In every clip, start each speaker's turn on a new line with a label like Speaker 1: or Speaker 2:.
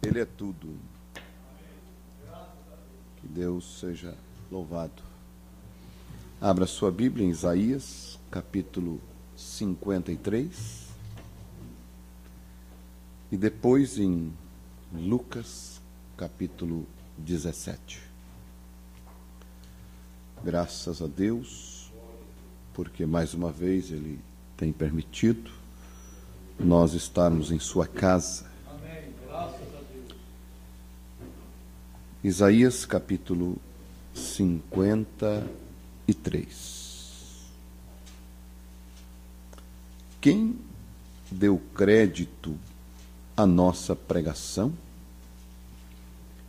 Speaker 1: Ele é tudo. Que Deus seja louvado. Abra sua Bíblia em Isaías, capítulo 53. E depois em Lucas, capítulo 17. Graças a Deus, porque mais uma vez Ele tem permitido nós estarmos em sua casa.
Speaker 2: Amém. Graças a Deus.
Speaker 1: Isaías capítulo 53. Quem deu crédito à nossa pregação?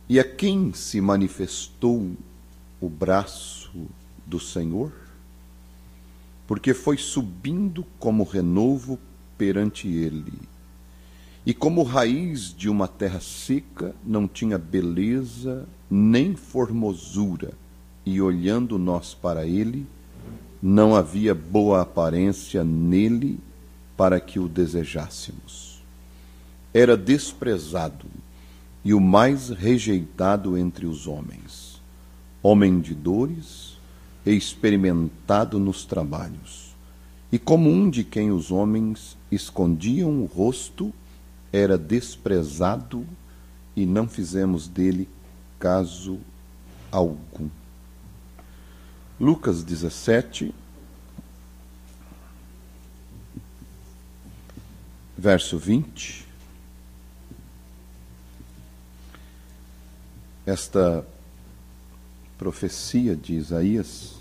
Speaker 1: E a quem se manifestou o braço do Senhor? Porque foi subindo como renovo perante ele, e como raiz de uma terra seca, não tinha beleza nem formosura, e olhando nós para ele, não havia boa aparência nele para que o desejássemos. Era desprezado e o mais rejeitado entre os homens, homem de dores e experimentado nos trabalhos. E como um de quem os homens escondiam o rosto, era desprezado e não fizemos dele caso algum. Lucas 17, verso 20. Esta profecia de Isaías,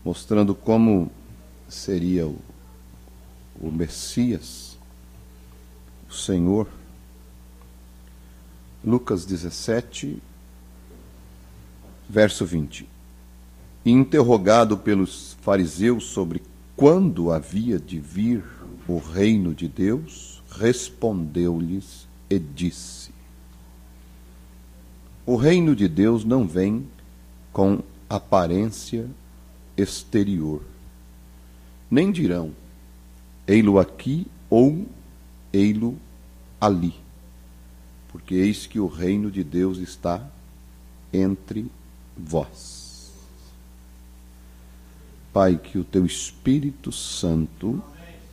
Speaker 1: mostrando como seria o Messias, o Senhor. Lucas 17, verso 20. E interrogado pelos fariseus sobre quando havia de vir o reino de Deus, respondeu-lhes e disse: o reino de Deus não vem com aparência exterior. Nem dirão, ei-lo aqui ou ei-lo ali, porque eis que o reino de Deus está entre vós. Pai, que o teu Espírito Santo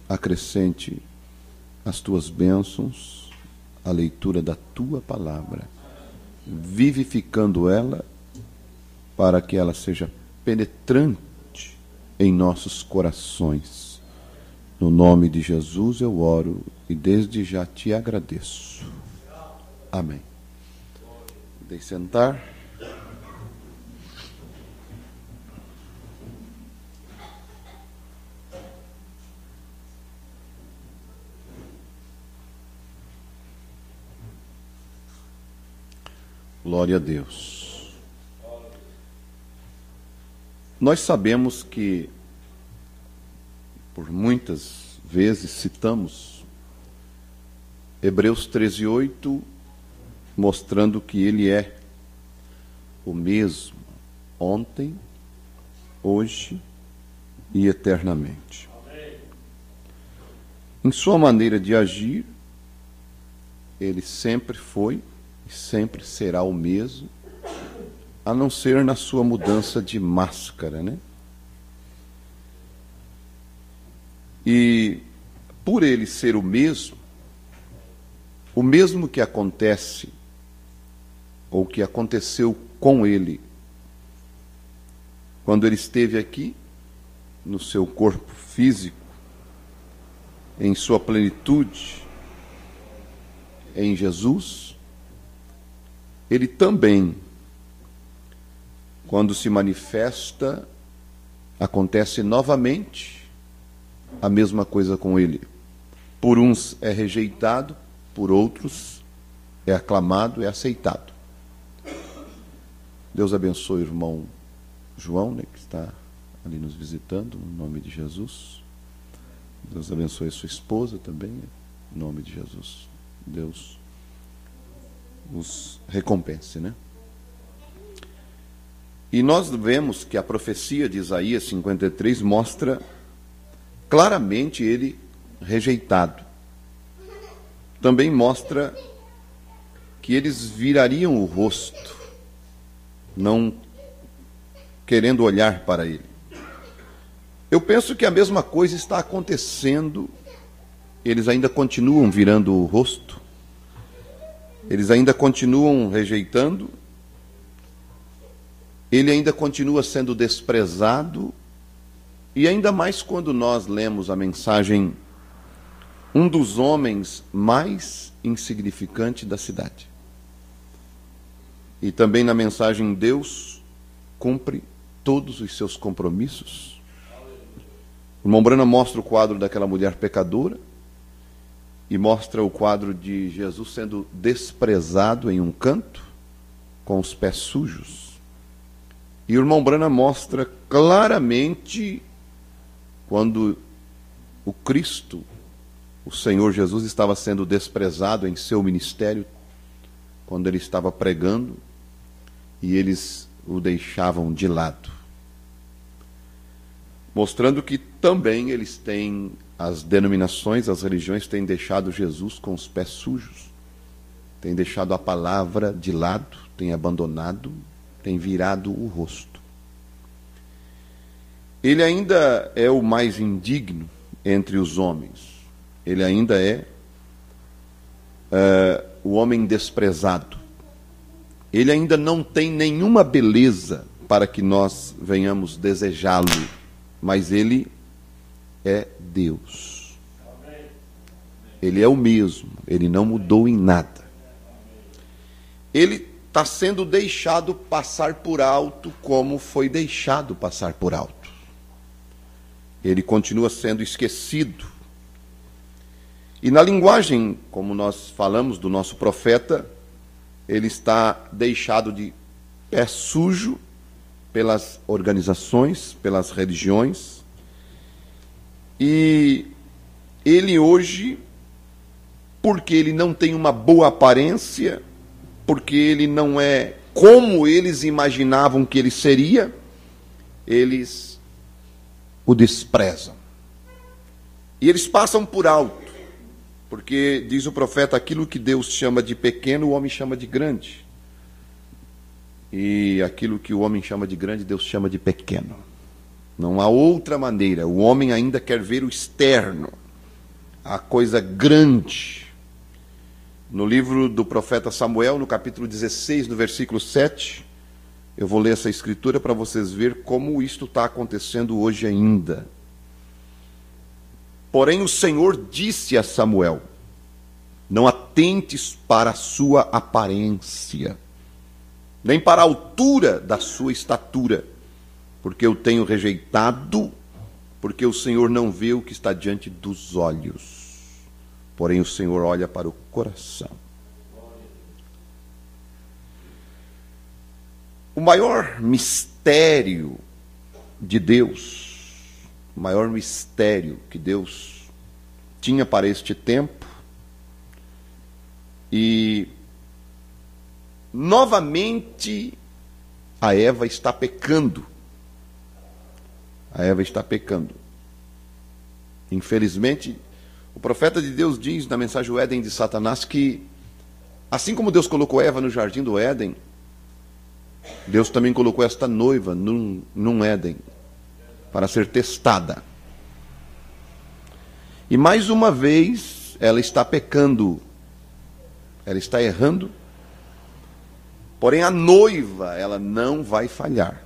Speaker 1: acrescente as tuas bênçãos à leitura da tua palavra, vivificando ela para que ela seja penetrante em nossos corações. No nome de Jesus eu oro e desde já te agradeço. Amém. Podem sentar. Glória a Deus. Nós sabemos que, por muitas vezes, citamos Hebreus 13:8, mostrando que Ele é o mesmo ontem, hoje e eternamente. Em sua maneira de agir, Ele sempre foi e sempre será o mesmo, a não ser na sua mudança de máscara, né? E por ele ser o mesmo que acontece, ou que aconteceu com ele, quando ele esteve aqui, no seu corpo físico, em sua plenitude, em Jesus, ele também, quando se manifesta, acontece novamente a mesma coisa com ele. Por uns é rejeitado, por outros é aclamado, é aceitado. Deus abençoe o irmão João, né, que está ali nos visitando, no nome de Jesus. Deus abençoe a sua esposa também, em nome de Jesus. Deus os recompense, né? E nós vemos que a profecia de Isaías 53 mostra claramente ele rejeitado. Também mostra que eles virariam o rosto, não querendo olhar para ele. Eu penso que a mesma coisa está acontecendo. Eles ainda continuam virando o rosto, eles ainda continuam rejeitando, ele ainda continua sendo desprezado, e ainda mais quando nós lemos a mensagem, um dos homens mais insignificantes da cidade. E também na mensagem, Deus cumpre todos os seus compromissos. O irmão Branham mostra o quadro daquela mulher pecadora e mostra o quadro de Jesus sendo desprezado em um canto, com os pés sujos. E o irmão Branham mostra claramente quando o Cristo, o Senhor Jesus, estava sendo desprezado em seu ministério, quando ele estava pregando, e eles o deixavam de lado. Mostrando que também eles têm, as denominações, as religiões têm deixado Jesus com os pés sujos, têm deixado a palavra de lado, têm abandonado, têm virado o rosto. Ele ainda é o mais indigno entre os homens, ele ainda é o homem desprezado. Ele ainda não tem nenhuma beleza para que nós venhamos desejá-lo, mas ele é Deus. Ele é o mesmo, ele não mudou em nada. Ele está sendo deixado passar por alto como foi deixado passar por alto. Ele continua sendo esquecido. E na linguagem, como nós falamos do nosso profeta, ele está deixado de pé sujo pelas organizações, pelas religiões. E ele hoje, porque ele não tem uma boa aparência, porque ele não é como eles imaginavam que ele seria, eles o desprezam. E eles passam por alto. Porque, diz o profeta, aquilo que Deus chama de pequeno, o homem chama de grande. E aquilo que o homem chama de grande, Deus chama de pequeno. Não há outra maneira. O homem ainda quer ver o externo, a coisa grande. No livro do profeta Samuel, no capítulo 16, no versículo 7, eu vou ler essa escritura para vocês verem como isto está acontecendo hoje ainda. Porém o Senhor disse a Samuel: não atentes para a sua aparência, nem para a altura da sua estatura, porque eu tenho rejeitado, porque o Senhor não vê o que está diante dos olhos, porém o Senhor olha para o coração. O maior mistério de Deus, o maior mistério que Deus tinha para este tempo, e novamente a Eva está pecando. A Eva está pecando. Infelizmente, o profeta de Deus diz na mensagem O Éden de Satanás que, assim como Deus colocou Eva no jardim do Éden, Deus também colocou esta noiva num Éden, para ser testada. E mais uma vez, ela está pecando, ela está errando, porém a noiva, ela não vai falhar.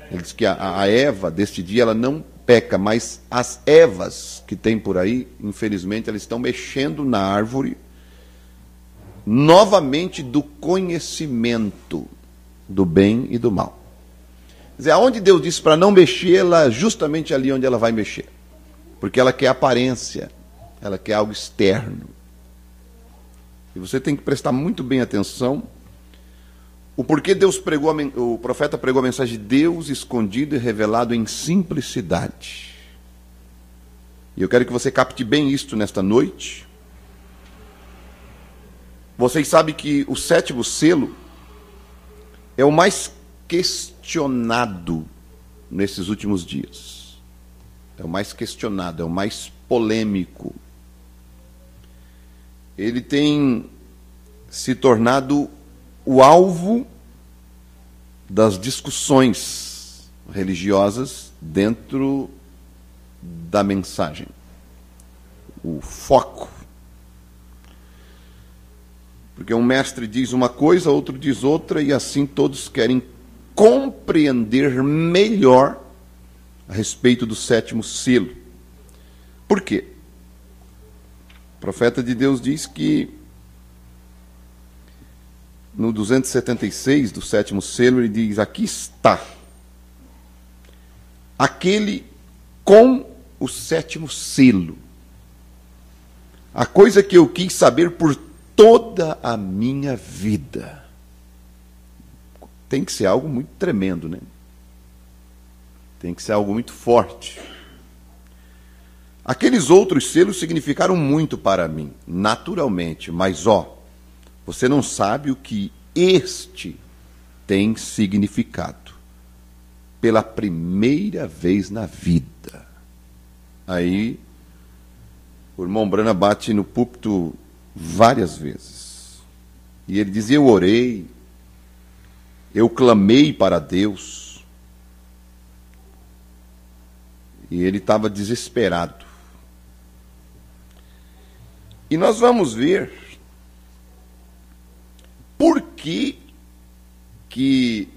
Speaker 1: Ele diz que a Eva deste dia, ela não peca, mas as Evas que tem por aí, infelizmente, elas estão mexendo na árvore, novamente do conhecimento do bem e do mal. Quer dizer, aonde Deus disse para não mexer, ela justamente ali onde ela vai mexer. Porque ela quer aparência, ela quer algo externo. E você tem que prestar muito bem atenção o porquê Deus pregou, o profeta pregou a mensagem de Deus escondido e revelado em simplicidade. E eu quero que você capte bem isto nesta noite. Vocês sabem que o 7º selo é o mais questionado nesses últimos dias. É o mais questionado, é o mais polêmico. Ele tem se tornado o alvo das discussões religiosas dentro da mensagem. O foco. Porque um mestre diz uma coisa, outro diz outra, e assim todos querem compreender melhor a respeito do sétimo selo. Por quê? O profeta de Deus diz que no 276 do sétimo selo, ele diz: aqui está aquele com o sétimo selo. A coisa que eu quis saber por toda a minha vida. Tem que ser algo muito tremendo, né? Tem que ser algo muito forte. Aqueles outros selos significaram muito para mim, naturalmente, mas você não sabe o que este tem significado. Pela primeira vez na vida. Aí, o irmão Brana bate no púlpito várias vezes. E ele diz: eu orei, eu clamei para Deus. E ele estava desesperado. E nós vamos ver por que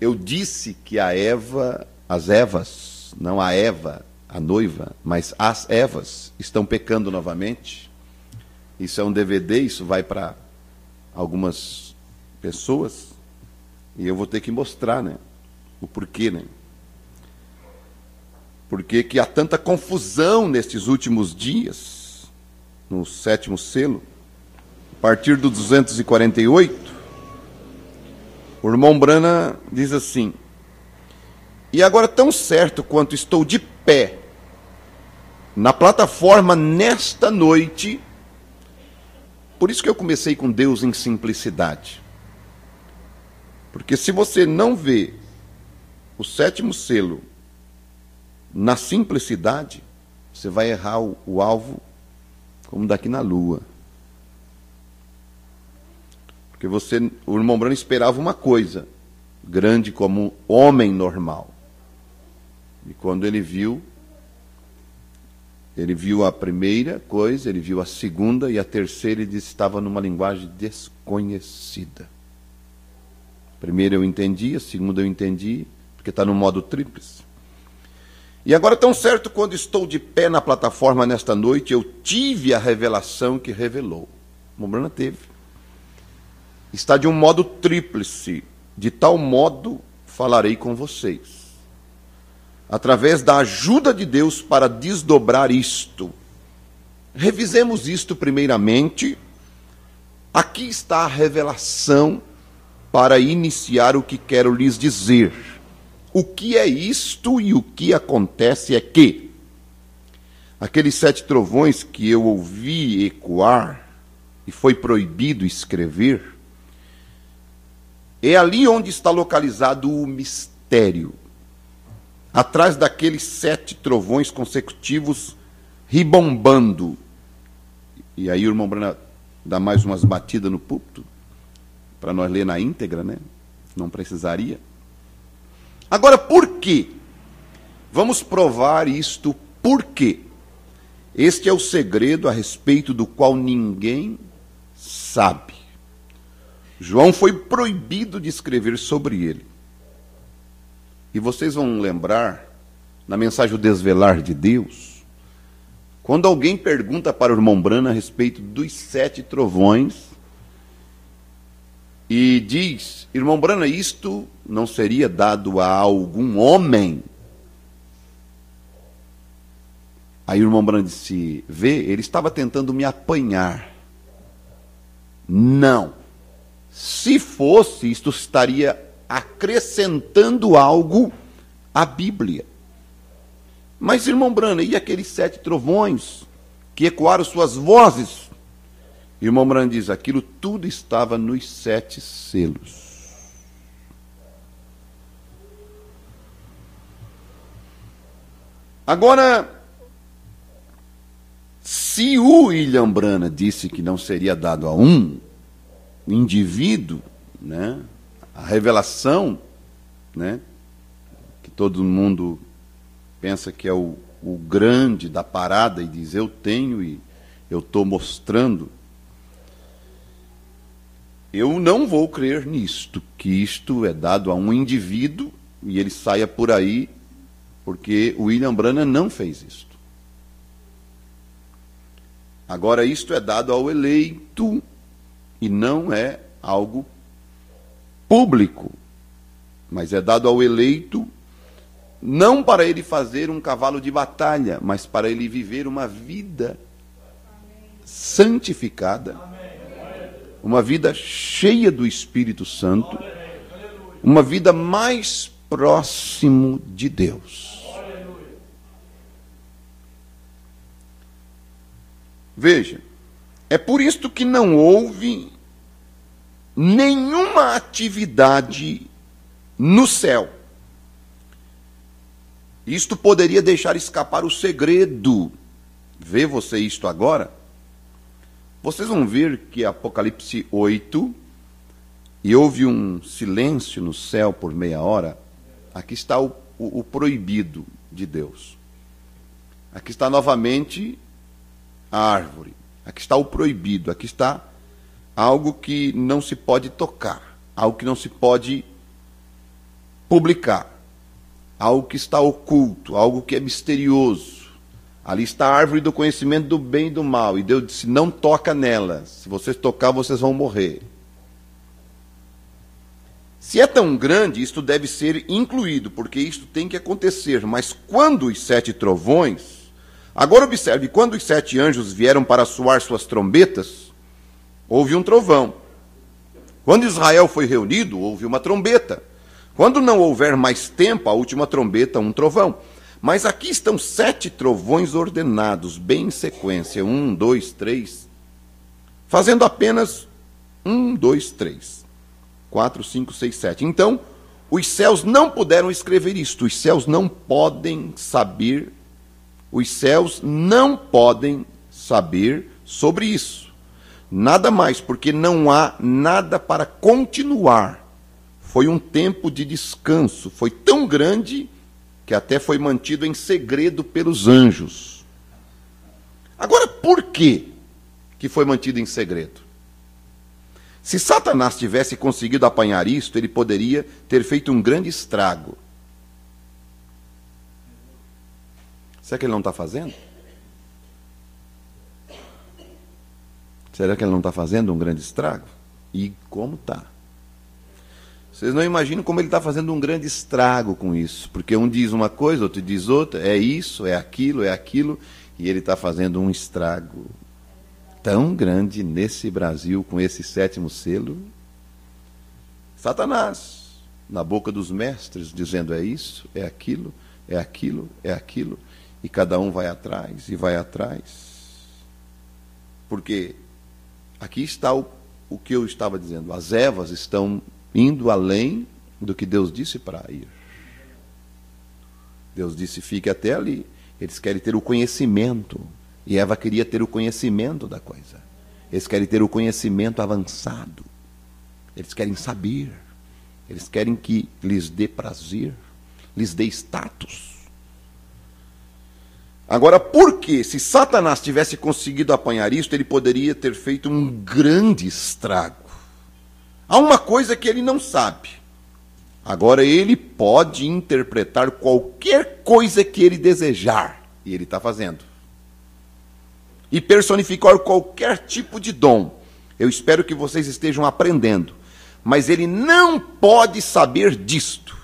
Speaker 1: eu disse que as Evas, não a Eva, a noiva, mas as Evas estão pecando novamente. Isso é um DVD, isso vai para algumas pessoas, e eu vou ter que mostrar, né, o porquê, né? Porque que há tanta confusão nestes últimos dias, no sétimo selo, a partir do 248, o irmão Brana diz assim: e agora, tão certo quanto estou de pé na plataforma nesta noite, por isso que eu comecei com Deus em simplicidade. Porque se você não vê o sétimo selo na simplicidade, você vai errar o alvo como daqui na lua. Porque o irmão Brana esperava uma coisa grande como homem normal. E quando ele viu a primeira coisa, ele viu a segunda e a terceira, ele disse que estava numa linguagem desconhecida. A primeira eu entendi, a segunda eu entendi, porque está no modo tríplice. E agora, tão certo quando estou de pé na plataforma nesta noite, eu tive a revelação que revelou. O Brana teve. Está de um modo tríplice, de tal modo falarei com vocês. Através da ajuda de Deus para desdobrar isto. Revisemos isto primeiramente. Aqui está a revelação para iniciar o que quero lhes dizer. O que é isto e o que acontece é que aqueles 7 trovões que eu ouvi ecoar e foi proibido escrever, é ali onde está localizado o mistério. Atrás daqueles 7 trovões consecutivos ribombando. E aí o irmão Brana dá mais umas batidas no púlpito, para nós ler na íntegra, né? Não precisaria. Agora, por quê? Vamos provar isto por quê? Este é o segredo a respeito do qual ninguém sabe. João foi proibido de escrever sobre ele. E vocês vão lembrar, na mensagem O Desvelar de Deus, quando alguém pergunta para o irmão Brana a respeito dos 7 trovões, e diz: irmão Brana, isto não seria dado a algum homem? Aí o irmão Brana disse: ele estava tentando me apanhar. Não. Se fosse, isto estaria acrescentando algo à Bíblia. Mas, irmão Brana, e aqueles 7 trovões que ecoaram suas vozes? Irmão Brana diz: aquilo tudo estava nos 7 selos. Agora, se o William Brana disse que não seria dado a um, indivíduo, né, a revelação, né, que todo mundo pensa que é o grande da parada e diz eu tenho e eu estou mostrando, eu não vou crer nisto, que isto é dado a um indivíduo e ele saia por aí, porque o William Branham não fez isto. Agora, isto é dado ao eleito e não é algo público, mas é dado ao eleito não para ele fazer um cavalo de batalha, mas para ele viver uma vida santificada, uma vida cheia do Espírito Santo, uma vida mais próximo de Deus. Veja, é por isto que não houve nenhuma atividade no céu. Isto poderia deixar escapar o segredo. Vê você isto agora? Vocês vão ver que Apocalipse 8, e houve um silêncio no céu por meia hora. Aqui está o proibido de Deus. Aqui está novamente a árvore. Aqui está o proibido. Aqui está algo que não se pode tocar. Algo que não se pode publicar. Algo que está oculto. Algo que é misterioso. Ali está a árvore do conhecimento do bem e do mal. E Deus disse, não toca nela. Se vocês tocar, vocês vão morrer. Se é tão grande, isto deve ser incluído, porque isto tem que acontecer. Mas quando os 7 trovões... Agora observe, quando os 7 anjos vieram para soar suas trombetas, houve um trovão. Quando Israel foi reunido, houve uma trombeta. Quando não houver mais tempo, a última trombeta, um trovão. Mas aqui estão 7 trovões ordenados, bem em sequência. 1, 2, 3. Fazendo apenas 1, 2, 3. 4, 5, 6, 7. Então, os céus não puderam escrever isto. Os céus não podem saber. Os céus não podem saber sobre isso. Nada mais, porque não há nada para continuar. Foi um tempo de descanso. Foi tão grande que até foi mantido em segredo pelos anjos. Agora, por que foi mantido em segredo? Se Satanás tivesse conseguido apanhar isto, ele poderia ter feito um grande estrago. Será que ele não está fazendo? Será que ele não está fazendo um grande estrago? E como está? Vocês não imaginam como ele está fazendo um grande estrago com isso. Porque um diz uma coisa, outro diz outra. É isso, é aquilo, e ele está fazendo um estrago tão grande nesse Brasil, com esse 7º selo. Satanás, na boca dos mestres, dizendo é isso, é aquilo, é aquilo, é aquilo. E cada um vai atrás e vai atrás. Porque aqui está o que eu estava dizendo. As Evas estão indo além do que Deus disse para ir. Deus disse, fique até ali. Eles querem ter o conhecimento. E Eva queria ter o conhecimento da coisa. Eles querem ter o conhecimento avançado. Eles querem saber. Eles querem que lhes dê prazer, lhes dê status. Agora, por que? Se Satanás tivesse conseguido apanhar isso, ele poderia ter feito um grande estrago. Há uma coisa que ele não sabe. Agora, ele pode interpretar qualquer coisa que ele desejar. E ele está fazendo. E personificar qualquer tipo de dom. Eu espero que vocês estejam aprendendo. Mas ele não pode saber disto.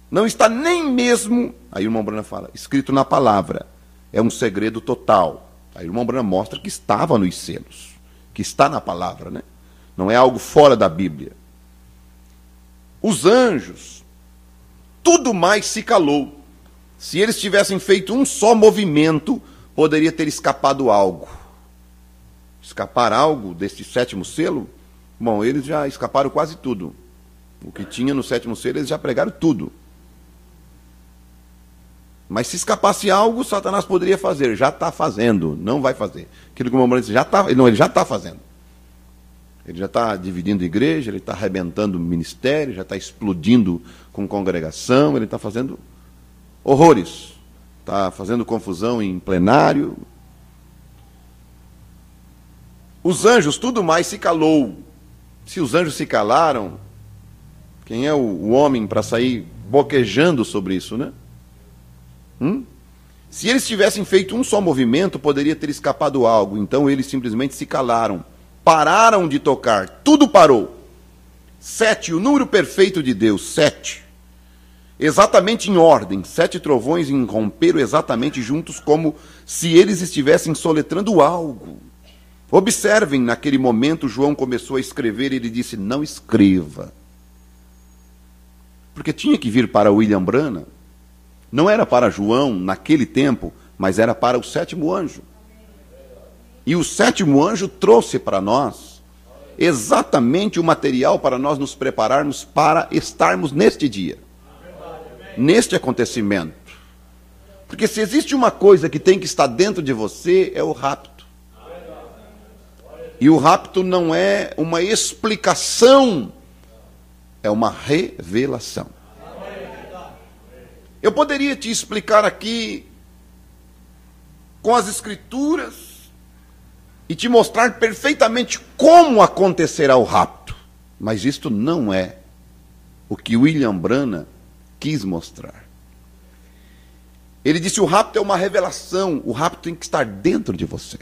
Speaker 1: Não está nem mesmo, aí o irmão Branham fala, escrito na palavra. É um segredo total. Aí o irmão Branham mostra que estava nos selos. Que está na palavra, né? Não é algo fora da Bíblia. Os anjos, tudo mais se calou. Se eles tivessem feito um só movimento, poderia ter escapado algo. Escapar algo deste 7º selo? Bom, eles já escaparam quase tudo. O que tinha no 7º selo, eles já pregaram tudo. Mas se escapasse algo, Satanás poderia fazer. Já está fazendo, não vai fazer. Aquilo que o irmão disse, já está, não, ele já está fazendo. Ele já está dividindo igreja, ele está arrebentando ministério, já está explodindo com congregação, ele está fazendo horrores, está fazendo confusão em plenário. Os anjos, tudo mais se calou. Se os anjos se calaram, quem é o homem para sair boquejando sobre isso, né? Se eles tivessem feito um só movimento, poderia ter escapado algo. Então eles simplesmente se calaram. Pararam de tocar. Tudo parou. 7, o número perfeito de Deus, 7. Exatamente em ordem. 7 trovões irromperam exatamente juntos, como se eles estivessem soletrando algo. Observem, naquele momento, João começou a escrever e ele disse, não escreva. Porque tinha que vir para William Branham. Não era para João, naquele tempo, mas era para o 7º anjo. E o 7º anjo trouxe para nós exatamente o material para nós nos prepararmos para estarmos neste dia, neste acontecimento. Porque se existe uma coisa que tem que estar dentro de você, é o rapto. E o rapto não é uma explicação, é uma revelação. Eu poderia te explicar aqui com as escrituras e te mostrar perfeitamente como acontecerá o rapto. Mas isto não é o que William Branham quis mostrar. Ele disse, o rapto é uma revelação, o rapto tem que estar dentro de você.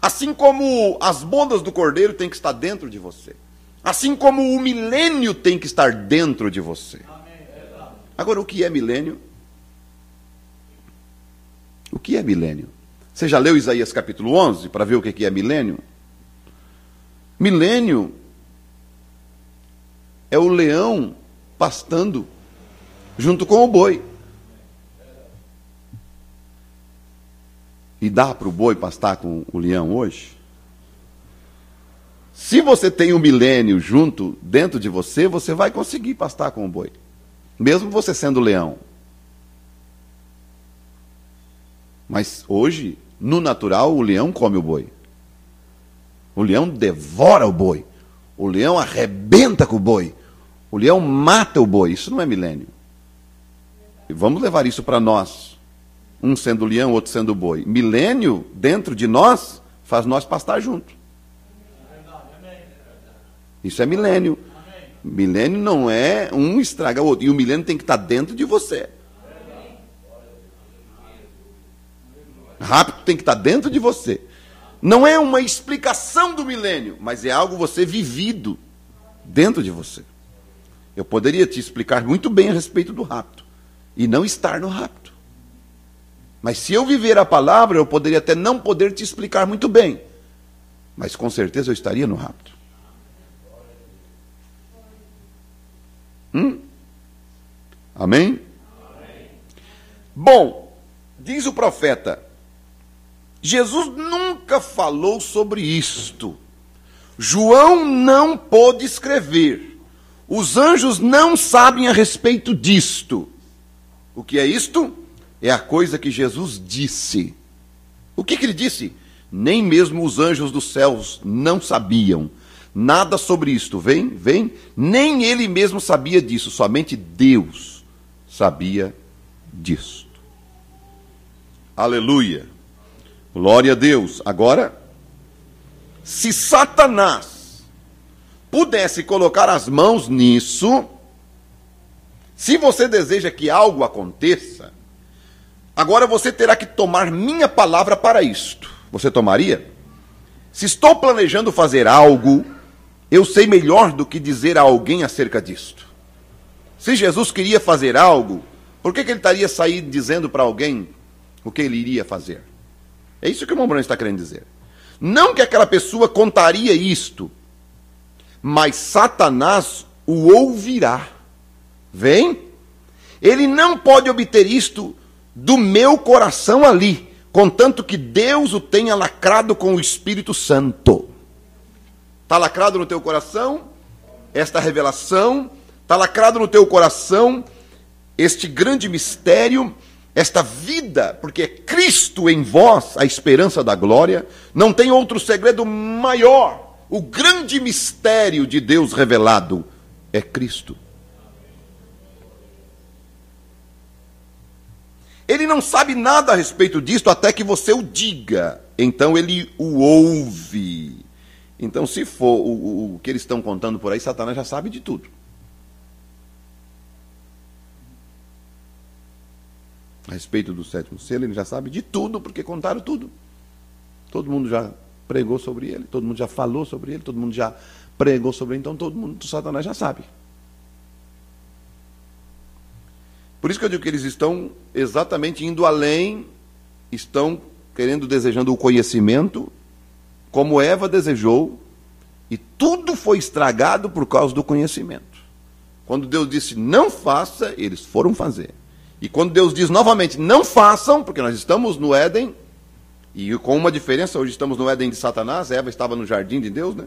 Speaker 1: Assim como as bodas do Cordeiro têm que estar dentro de você. Assim como o milênio tem que estar dentro de você. Agora, o que é milênio? O que é milênio? Você já leu Isaías capítulo 11 para ver o que é milênio? Milênio é o leão pastando junto com o boi. E dá para o boi pastar com o leão hoje? Se você tem um milênio junto, dentro de você, você vai conseguir pastar com o boi. Mesmo você sendo leão. Mas hoje, no natural, o leão come o boi. O leão devora o boi. O leão arrebenta com o boi. O leão mata o boi. Isso não é milênio. E vamos levar isso para nós. Um sendo leão, outro sendo boi. Milênio, dentro de nós, faz nós pastar junto. Isso é milênio. Milênio não é um estraga o outro. E o milênio tem que estar dentro de você. Rápido tem que estar dentro de você. Não é uma explicação do milênio, mas é algo você vivido dentro de você. Eu poderia te explicar muito bem a respeito do rapto e não estar no rapto. Mas se eu viver a palavra, eu poderia até não poder te explicar muito bem. Mas com certeza eu estaria no rapto. Amém? Bom, diz o profeta, Jesus nunca falou sobre isto. João não pôde escrever. Os anjos não sabem a respeito disto. O que é isto? É a coisa que Jesus disse. O que ele disse? Nem mesmo os anjos dos céus não sabiam nada sobre isto. Vem? Nem ele mesmo sabia disso, somente Deus sabia disto. Aleluia. Glória a Deus. Agora, se Satanás pudesse colocar as mãos nisso, se você deseja que algo aconteça, agora você terá que tomar minha palavra para isto. Você tomaria? Se estou planejando fazer algo, eu sei melhor do que dizer a alguém acerca disto. Se Jesus queria fazer algo, por que ele estaria saindo dizendo para alguém o que ele iria fazer? É isso que o irmão Branham está querendo dizer. Não que aquela pessoa contaria isto, mas Satanás o ouvirá. Vem? Ele não pode obter isto do meu coração ali, contanto que Deus o tenha lacrado com o Espírito Santo. Está lacrado no teu coração esta revelação? Está lacrado no teu coração este grande mistério, esta vida, porque é Cristo em vós, a esperança da glória? Não tem outro segredo maior O grande mistério de Deus revelado é Cristo. Ele não sabe nada a respeito disto até que você o diga. Então ele o ouve. Então, se for o que eles estão contando por aí, Satanás já sabe de tudo. A respeito do sétimo selo, ele já sabe de tudo, porque contaram tudo. Todo mundo já pregou sobre ele, todo mundo já falou sobre ele, todo mundo já pregou sobre ele, então todo mundo, Satanás já sabe. Por isso que eu digo que eles estão exatamente indo além, estão querendo, desejando o conhecimento, como Eva desejou, e tudo foi estragado por causa do conhecimento. Quando Deus disse não faça, eles foram fazer. E quando Deus diz novamente não façam, porque nós estamos no Éden, e com uma diferença, hoje estamos no Éden de Satanás, Eva estava no jardim de Deus, né?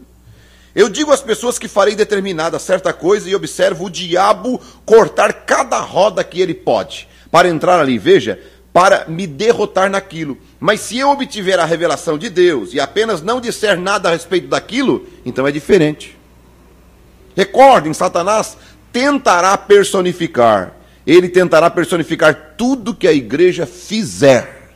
Speaker 1: Eu digo às pessoas que farei determinada certa coisa e observo o diabo cortar cada roda que ele pode para entrar ali, veja, para me derrotar naquilo. Mas se eu obtiver a revelação de Deus e apenas não disser nada a respeito daquilo, então é diferente. Recordem, Satanás tentará personificar. Ele tentará personificar tudo que a igreja fizer.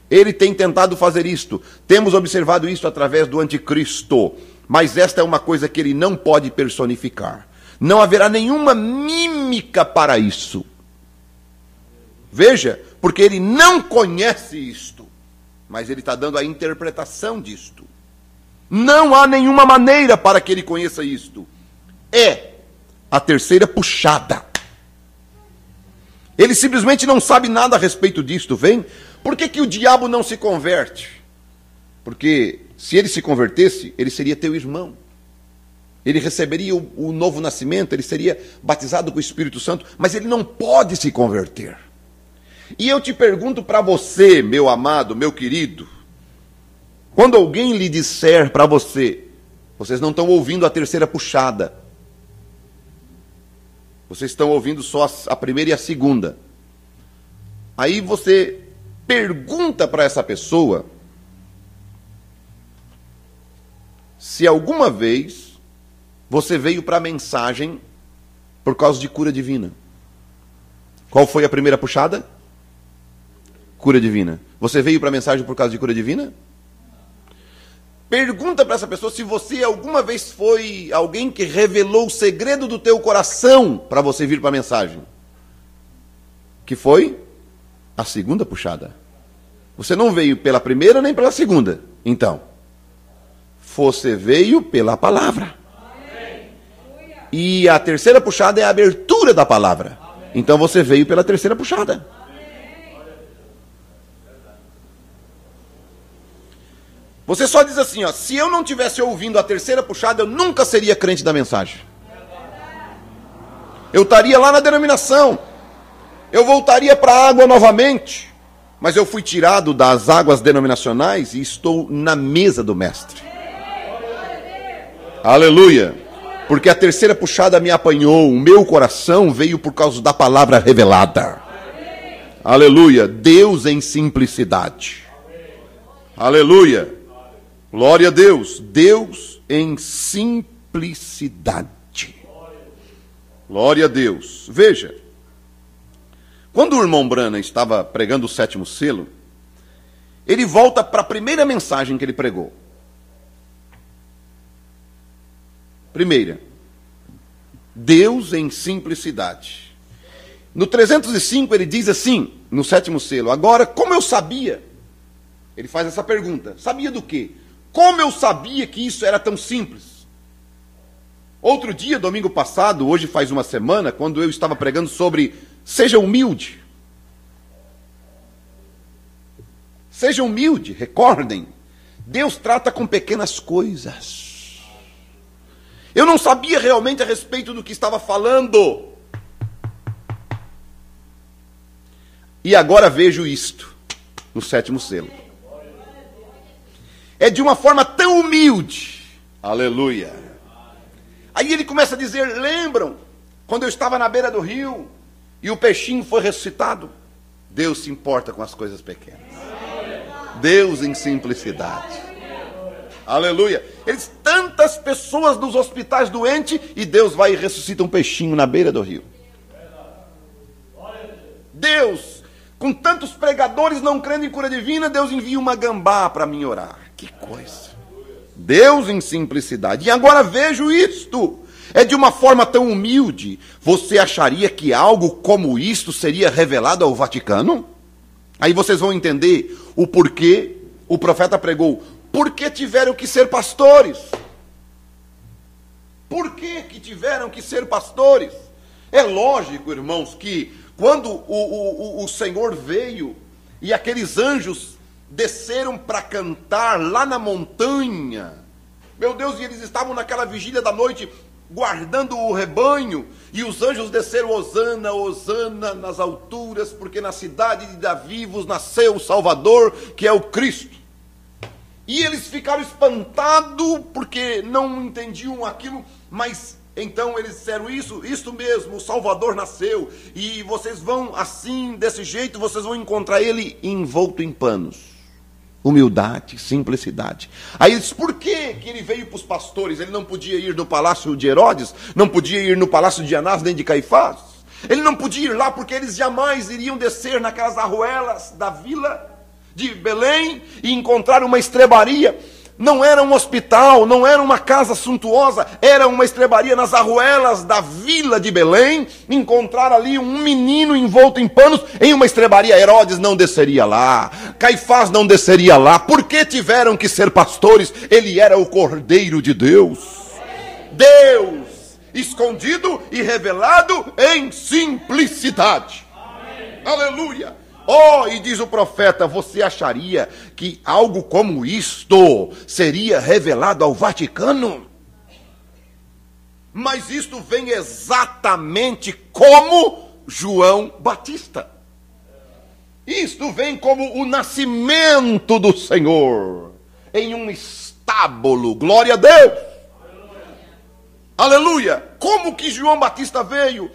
Speaker 1: Ele tem tentado fazer isto. Temos observado isso através do anticristo. Mas esta é uma coisa que ele não pode personificar. Não haverá nenhuma mímica para isso. Veja, porque ele não conhece isto. Mas ele está dando a interpretação disto. Não há nenhuma maneira para que ele conheça isto. É a terceira puxada. Ele simplesmente não sabe nada a respeito disto, vem? Por que o diabo não se converte? Porque se ele se convertesse, ele seria teu irmão. Ele receberia o novo nascimento, ele seria batizado com o Espírito Santo, mas ele não pode se converter. E eu te pergunto para você, meu amado, meu querido, quando alguém lhe disser para você, vocês não estão ouvindo a terceira puxada, vocês estão ouvindo só a primeira e a segunda. Aí você pergunta para essa pessoa se alguma vez você veio para a mensagem por causa de cura divina. Qual foi a primeira puxada? Cura divina. Você veio para a mensagem por causa de cura divina? Pergunta para essa pessoa se você alguma vez foi alguém que revelou o segredo do teu coração para você vir para a mensagem. Que foi a segunda puxada. Você não veio pela primeira nem pela segunda. Então, você veio pela palavra. E a terceira puxada é a abertura da palavra. Então você veio pela terceira puxada. Você só diz assim, ó, se eu não tivesse ouvindo a terceira puxada, eu nunca seria crente da mensagem. Eu estaria lá na denominação. Eu voltaria para a água novamente. Mas eu fui tirado das águas denominacionais e estou na mesa do mestre. Aleluia. Porque a terceira puxada me apanhou. O meu coração veio por causa da palavra revelada. Aleluia. Deus em simplicidade. Aleluia. Glória a Deus. Deus em simplicidade. Glória a Deus. Veja. Quando o irmão Branham estava pregando o sétimo selo, ele volta para a primeira mensagem que ele pregou. Primeira. Deus em simplicidade. No 305 ele diz assim, no sétimo selo, agora como eu sabia? Ele faz essa pergunta. Sabia do quê? Como eu sabia que isso era tão simples? Outro dia, domingo passado, hoje faz uma semana, quando eu estava pregando sobre seja humilde. Seja humilde, recordem. Deus trata com pequenas coisas. Eu não sabia realmente a respeito do que estava falando. E agora vejo isto, no sétimo selo. É de uma forma tão humilde. Aleluia. Aí ele começa a dizer, lembram? Quando eu estava na beira do rio e o peixinho foi ressuscitado? Deus se importa com as coisas pequenas. Deus em simplicidade. Aleluia. Tantas pessoas nos hospitais doentes e Deus vai e ressuscita um peixinho na beira do rio. Deus, com tantos pregadores não crendo em cura divina, Deus envia uma gambá para mim orar. Que coisa. Deus em simplicidade. E agora vejo isto. É de uma forma tão humilde. Você acharia que algo como isto seria revelado ao Vaticano? Aí vocês vão entender o porquê o profeta pregou. Por que tiveram que ser pastores? Por que tiveram que ser pastores? É lógico, irmãos, que quando o Senhor veio e aqueles anjos desceram para cantar lá na montanha, meu Deus, e eles estavam naquela vigília da noite guardando o rebanho, e os anjos desceram: Hosana, Hosana nas alturas, porque na cidade de Davi vos nasceu o Salvador, que é o Cristo. E eles ficaram espantados, porque não entendiam aquilo, mas então eles disseram: isso mesmo, o Salvador nasceu, e vocês vão assim, desse jeito, vocês vão encontrar ele envolto em panos. Humildade, simplicidade. Aí eles: por que ele veio para os pastores? Ele não podia ir no palácio de Herodes, não podia ir no palácio de Anás nem de Caifás. Ele não podia ir lá porque eles jamais iriam descer naquelas arruelas da vila de Belém e encontrar uma estrebaria. Não era um hospital, não era uma casa suntuosa, era uma estrebaria nas arruelas da vila de Belém. Encontrar ali um menino envolto em panos em uma estrebaria. Herodes não desceria lá, Caifás não desceria lá. Por que tiveram que ser pastores? Ele era o Cordeiro de Deus. Deus escondido e revelado em simplicidade. Aleluia. Oh, e diz o profeta: você acharia que algo como isto seria revelado ao Vaticano? Mas isto vem exatamente como João Batista. Isto vem como o nascimento do Senhor em um estábulo. Glória a Deus. Aleluia. Como que João Batista veio?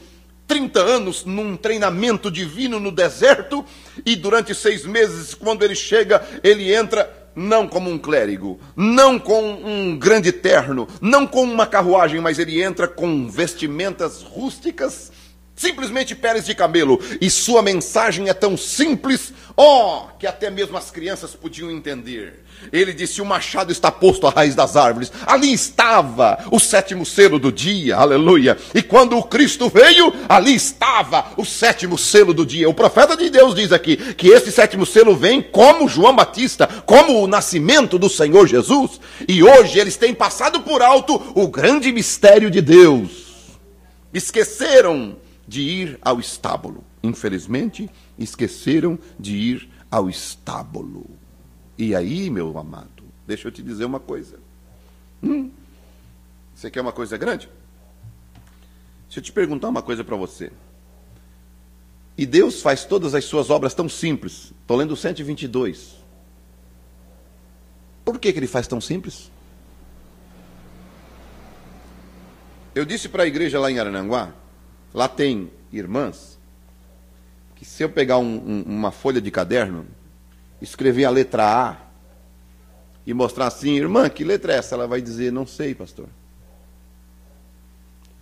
Speaker 1: 30 anos num treinamento divino no deserto, e durante 6 meses, quando ele chega, ele entra não como um clérigo, não com um grande terno, não com uma carruagem, mas ele entra com vestimentas rústicas, simplesmente peles de camelo, e sua mensagem é tão simples, que até mesmo as crianças podiam entender. Ele disse: o machado está posto à raiz das árvores. Ali estava o 7º selo do dia, aleluia. E quando o Cristo veio, ali estava o 7º selo do dia. O profeta de Deus diz aqui que esse 7º selo vem como João Batista, como o nascimento do Senhor Jesus. E hoje eles têm passado por alto o grande mistério de Deus. Esqueceram de ir ao estábulo. Infelizmente, esqueceram de ir ao estábulo. E aí, meu amado, deixa eu te dizer uma coisa. Você quer uma coisa grande? Deixa eu te perguntar uma coisa para você. E Deus faz todas as suas obras tão simples. Estou lendo o 122. Por que ele faz tão simples? Eu disse para a igreja lá em Arananguá, lá tem irmãs, que se eu pegar uma folha de caderno, escrever a letra A e mostrar assim: irmã, que letra é essa? Ela vai dizer: não sei, pastor.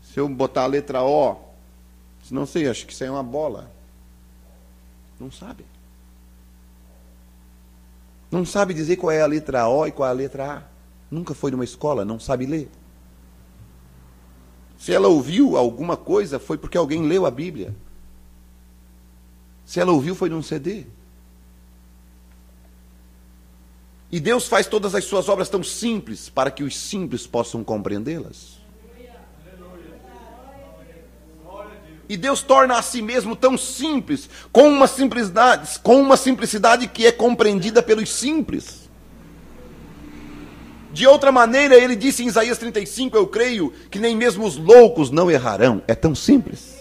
Speaker 1: Se eu botar a letra O, não sei, acho que isso aí é uma bola. Não sabe. Não sabe dizer qual é a letra O e qual é a letra A. Nunca foi numa escola, não sabe ler. Se ela ouviu alguma coisa, foi porque alguém leu a Bíblia. Se ela ouviu, foi num CD. E Deus faz todas as suas obras tão simples, para que os simples possam compreendê-las. E Deus torna a si mesmo tão simples, com uma simplicidade que é compreendida pelos simples. De outra maneira, ele disse em Isaías 35, eu creio que nem mesmo os loucos não errarão. É tão simples.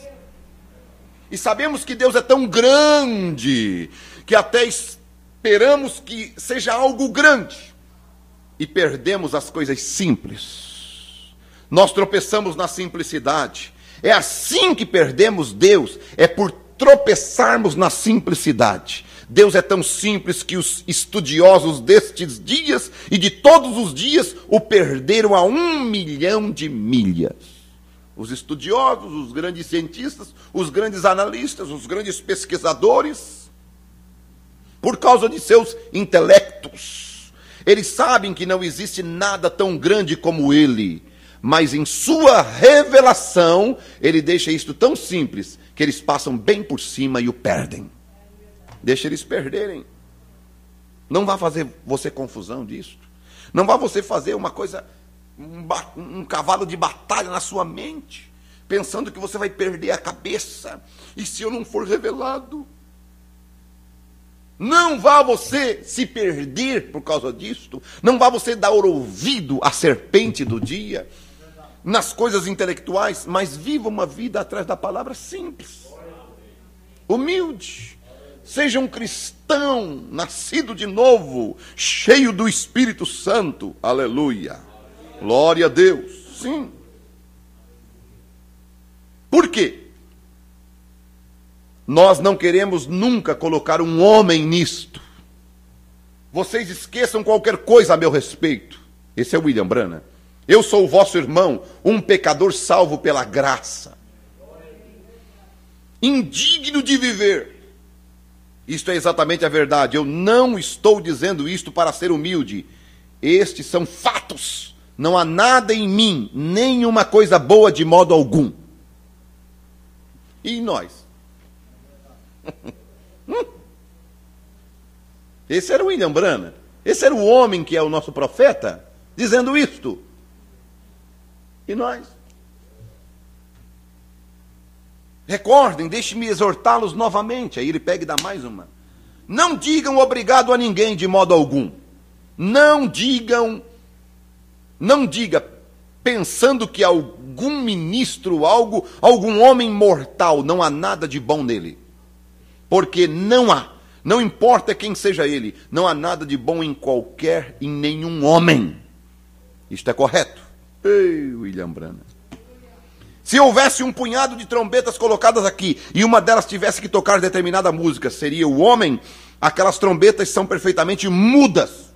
Speaker 1: E sabemos que Deus é tão grande, que até esperamos que seja algo grande. E perdemos as coisas simples. Nós tropeçamos na simplicidade. É assim que perdemos Deus. É por tropeçarmos na simplicidade. Deus é tão simples que os estudiosos destes dias e de todos os dias o perderam a 1 milhão de milhas. Os estudiosos, os grandes cientistas, os grandes analistas, os grandes pesquisadores, por causa de seus intelectos, eles sabem que não existe nada tão grande como ele, mas em sua revelação, ele deixa isto tão simples, que eles passam bem por cima e o perdem. Deixa eles perderem. Não vá fazer você confusão disso. Não vá você fazer uma coisa, um cavalo de batalha na sua mente, pensando que você vai perder a cabeça, e se eu não for revelado? Não vá você se perder por causa disto. Não vá você dar ouvido à serpente do dia, nas coisas intelectuais, mas viva uma vida atrás da palavra simples, humilde. Seja um cristão nascido de novo, cheio do Espírito Santo. Aleluia. Glória a Deus. Sim. Por quê? Nós não queremos nunca colocar um homem nisto. Vocês esqueçam qualquer coisa a meu respeito. Esse é o William Branham. Eu sou o vosso irmão, um pecador salvo pela graça, indigno de viver. Isto é exatamente a verdade. Eu não estou dizendo isto para ser humilde. Estes são fatos. Não há nada em mim, nenhuma coisa boa de modo algum. E nós? Esse era o William Branham. Esse era o homem que é o nosso profeta, dizendo isto. E nós? Recordem, deixe-me exortá-los novamente. Aí ele pega e dá mais uma. Não digam obrigado a ninguém de modo algum. Não diga pensando que algum ministro, algum homem mortal, não há nada de bom nele. Porque não há. Não importa quem seja ele, não há nada de bom em nenhum homem. Isto é correto. Ei, William Branham. Se houvesse um punhado de trombetas colocadas aqui, e uma delas tivesse que tocar determinada música, seria o homem? Aquelas trombetas são perfeitamente mudas.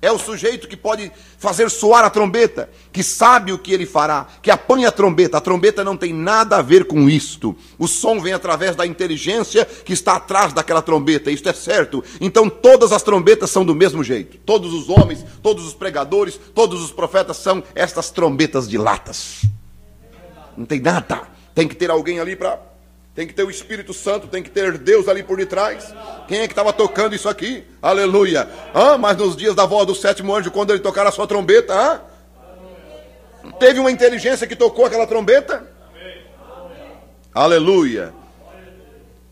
Speaker 1: É o sujeito que pode fazer soar a trombeta, que sabe o que ele fará, que apanha a trombeta. A trombeta não tem nada a ver com isto. O som vem através da inteligência que está atrás daquela trombeta, isto é certo. Então todas as trombetas são do mesmo jeito. Todos os homens, todos os pregadores, todos os profetas são estas trombetas de latas. Não tem nada. Tem que ter alguém ali para... Tem que ter o Espírito Santo, tem que ter Deus ali por detrás. Quem é que estava tocando isso aqui? Aleluia. Mas nos dias da voz do 7º anjo, quando ele tocar a sua trombeta, teve uma inteligência que tocou aquela trombeta? Aleluia.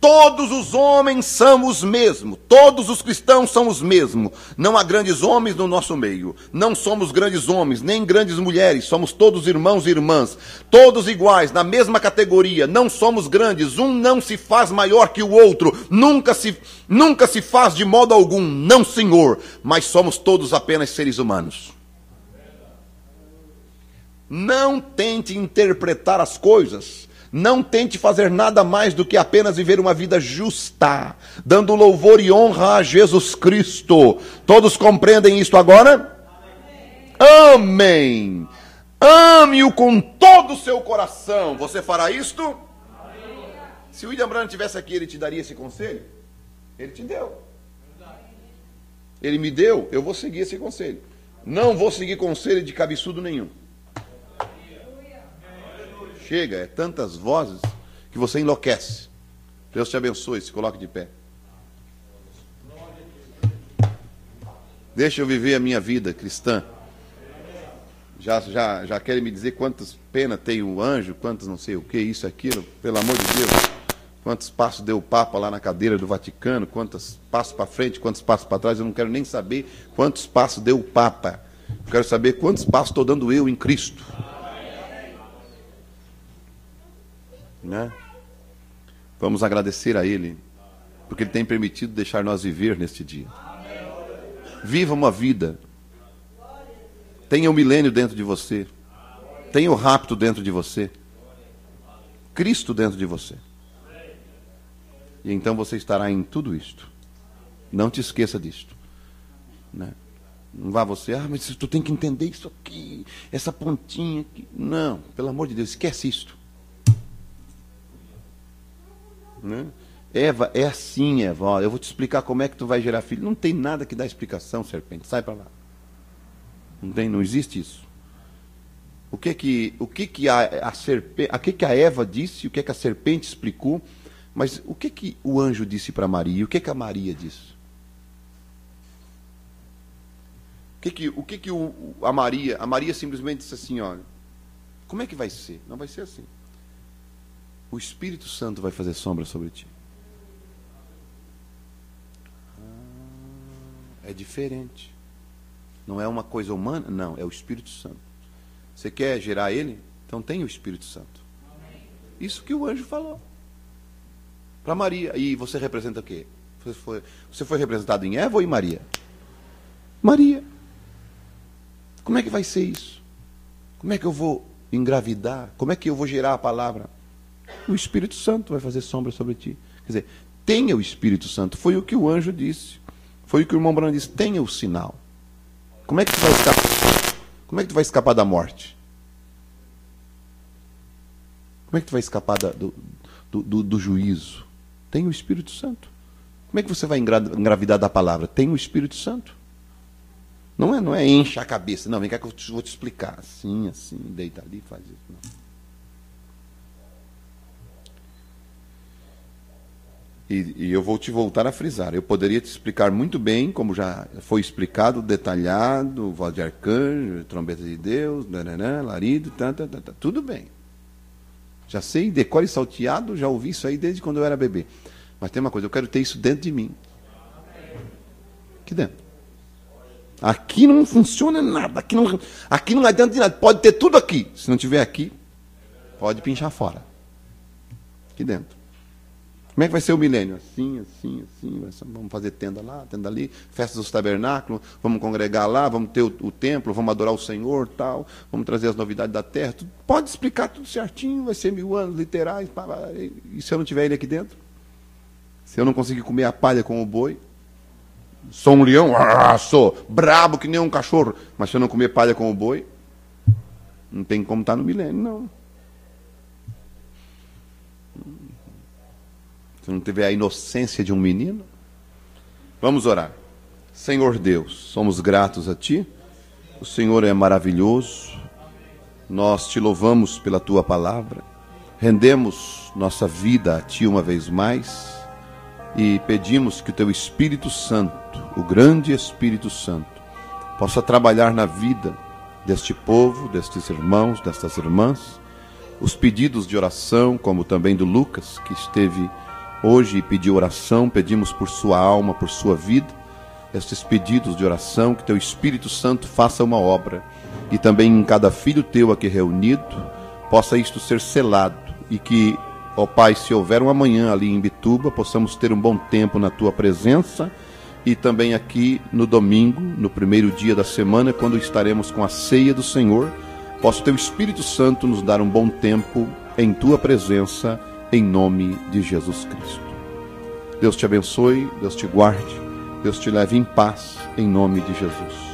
Speaker 1: Todos os homens são os mesmos. Todos os cristãos são os mesmos. Não há grandes homens no nosso meio. Não somos grandes homens, nem grandes mulheres. Somos todos irmãos e irmãs. Todos iguais, na mesma categoria. Não somos grandes. Um não se faz maior que o outro. Nunca se faz de modo algum. Não, Senhor. Mas somos todos apenas seres humanos. Não tente interpretar as coisas. Não tente fazer nada mais do que apenas viver uma vida justa, dando louvor e honra a Jesus Cristo. Todos compreendem isto agora? Amém. Ame-o com todo o seu coração. Você fará isto? Se o William Branham estivesse aqui, ele te daria esse conselho? Ele te deu. Ele me deu, eu vou seguir esse conselho. Não vou seguir conselho de cabeçudo nenhum. Chega, é tantas vozes que você enlouquece. Deus te abençoe, se coloque de pé. Deixa eu viver a minha vida cristã. Já querem me dizer quantas penas tem o anjo, quantos não sei o que, isso, aquilo, pelo amor de Deus. Quantos passos deu o Papa lá na cadeira do Vaticano, quantos passos para frente, quantos passos para trás, eu não quero nem saber quantos passos deu o Papa. Eu quero saber quantos passos estou dando eu em Cristo. Né? Vamos agradecer a Ele, porque Ele tem permitido deixar nós viver neste dia. Viva uma vida. Tenha o milênio dentro de você. Tenha o rapto dentro de você. Cristo dentro de você. E então você estará em tudo isto. Não te esqueça disto. Né? Não vá você, mas tu tem que entender isso aqui, essa pontinha aqui. Não, pelo amor de Deus, esquece isto. Né? Eva, é assim, Eva, ó, eu vou te explicar como é que tu vai gerar filho. Não tem nada que dá explicação, serpente, sai para lá. Não existe isso. O que a Eva disse, o que a serpente explicou, mas o que o anjo disse para Maria, e o que a Maria disse? A Maria simplesmente disse assim, olha, como é que vai ser? Não vai ser assim. O Espírito Santo vai fazer sombra sobre ti. É diferente. Não é uma coisa humana? Não, é o Espírito Santo. Você quer gerar ele? Então tem o Espírito Santo. Isso que o anjo falou para Maria. E você representa o quê? Você foi representado em Eva ou em Maria? Maria. Como é que vai ser isso? Como é que eu vou engravidar? Como é que eu vou gerar a palavra? O Espírito Santo vai fazer sombra sobre ti. Quer dizer, tenha o Espírito Santo. Foi o que o anjo disse. Foi o que o irmão Branham disse. Tenha o sinal. Como é que tu vai escapar? Como é que tu vai escapar da morte? Como é que tu vai escapar do juízo? Tem o Espírito Santo. Como é que você vai engravidar da palavra? Tem o Espírito Santo. Não é enche a cabeça. Não, vem cá que eu vou te explicar. Assim, deita ali, faz isso. Não. E eu vou te voltar a frisar. Eu poderia te explicar muito bem, como já foi explicado, detalhado, voz de arcanjo, trombeta de Deus, larido, tudo bem. Já sei, decore salteado, já ouvi isso aí desde quando eu era bebê. Mas tem uma coisa, eu quero ter isso dentro de mim. Aqui dentro. Aqui não funciona nada. Aqui não adianta de nada. Pode ter tudo aqui. Se não tiver aqui, pode pinchar fora. Aqui dentro. Como é que vai ser o milênio? Assim. Vamos fazer tenda lá, tenda ali, festas dos tabernáculos, vamos congregar lá, vamos ter o templo, vamos adorar o Senhor, tal, vamos trazer as novidades da terra. Pode explicar tudo certinho, vai ser 1000 anos literais. E se eu não tiver ele aqui dentro? Se eu não conseguir comer a palha com o boi? Sou um leão? Sou brabo que nem um cachorro. Mas se eu não comer palha com o boi, não tem como estar no milênio, não. Se não tiver a inocência de um menino. Vamos orar. Senhor Deus, somos gratos a Ti. O Senhor é maravilhoso. Nós Te louvamos pela Tua palavra. Rendemos nossa vida a Ti uma vez mais. E pedimos que o Teu Espírito Santo, o grande Espírito Santo, possa trabalhar na vida deste povo, destes irmãos, destas irmãs. Os pedidos de oração, como também do Lucas, que esteve hoje e pediu oração, pedimos por sua alma, por sua vida, estes pedidos de oração, que Teu Espírito Santo faça uma obra, e também em cada filho Teu aqui reunido, possa isto ser selado, e que, ó Pai, se houver um amanhã ali em Bituba, possamos ter um bom tempo na Tua presença, e também aqui no domingo, no primeiro dia da semana, quando estaremos com a ceia do Senhor, possa o Teu Espírito Santo nos dar um bom tempo em Tua presença, em nome de Jesus Cristo. Deus te abençoe, Deus te guarde, Deus te leve em paz, em nome de Jesus.